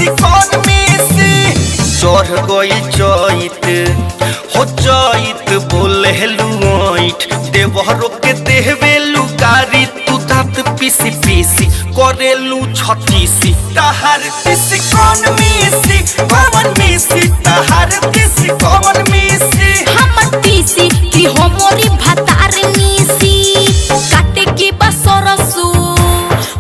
तीसी कौन मिसी चढ़ गई चैत हो चैत बोले लुइट देवहरो के देहवे लुगारी तू दांत पीसी पीसी करेलू छतीसी तहार तीसी कौन मिसी तहार तीसी कौन मिसी हमर तीसी की हो मोरी भतार नीसी काटे के बसरसु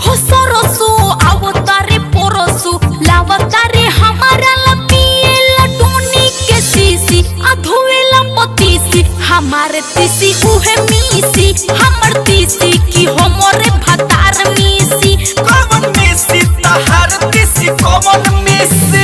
हो सरसु आवतारे पोरसु लावतारे हमारा लपिए लटोनी के सीसी अधोवेला पतीसी हमारे तीसी उहे मिसी हमर तीसी की हो मोरे भतार नीसी कौन मिसी तहार तीसी कौन मिसी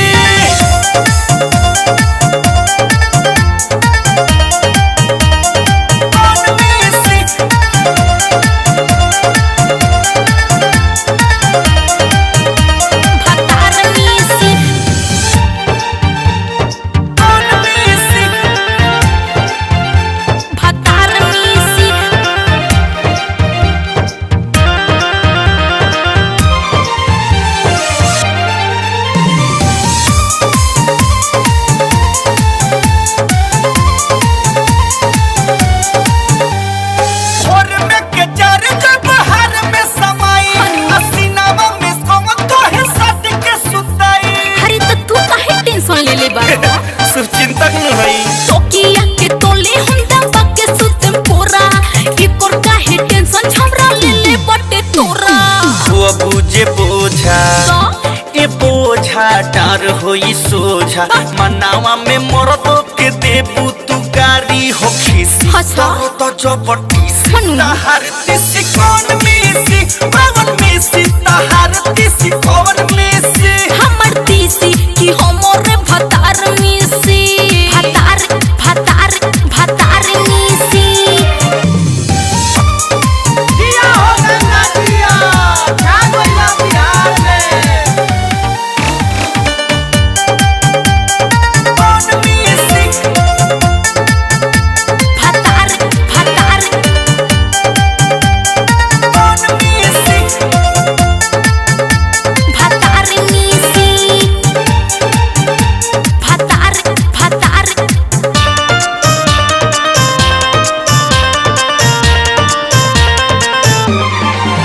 चिंतक तोकिया के तोले हम दबा के सुतम पूरा एकोर काहे टेंशन छमरा ले ले बटे तोरा वो बुझे बोझा ए बोझा डार होई सोझा मनावा में मरदो के देबू तू गारी हो खीसी तो जबटी तहार तीसी कौन मिसी तहार तीसी कौन मिसी हमर तीसी की हो मोरे भतार मिसी भतार मिसी दिया हो गंगा दिया क्या कोइला बिहार में कौन मिसी भतार कौन मिसी भतार मिसी भतार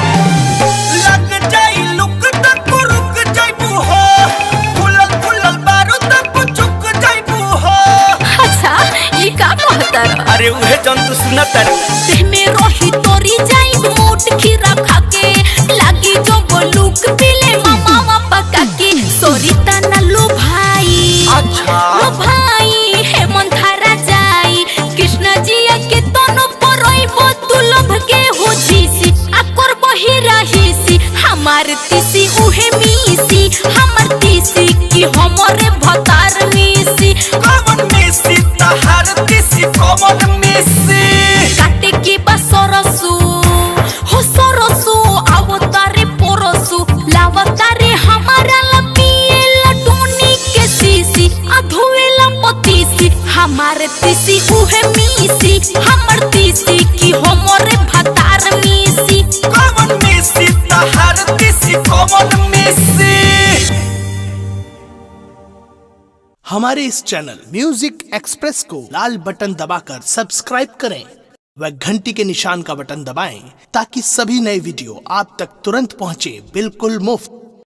लग जाई लुक तक रुक जाइबू हो फुलल बारू तक चुक जाइबू हो अच्छा ये का कहतर अरे उहे जंतु सुनत रे देह में रोही तोरी जाई मोट खीरा खाके लागी जो बोलूक पीले मामा पका के सोरी तना लो भाई अच्छा लो भाई हे मन थारा जाई कृष्ण जी के तनो परई बो तू लोभ के हो झीसी आकर बही रहीसी हमार तीसी उहे मिसी हमर तीसी की हमरे भतार मिसी कौन मिसी तहार तीसी कौन मिसी काटे के बसरसु हो सरसु आवतारे पोरसु लावतारे हमारा लपिए लटोनी के सीसी अधोवेला पतीसी हमारे तीसी उहे मिसी हमर तीसी की हो मोरे भतार मिसी कौन मिसी तहार तीसी कौन मिसी हमारे इस चैनल म्यूजिक एक्सप्रेस को लाल बटन दबाकर सब्सक्राइब करें व घंटी के निशान का बटन दबाएं ताकि सभी नए वीडियो आप तक तुरंत पहुंचे बिल्कुल मुफ्त।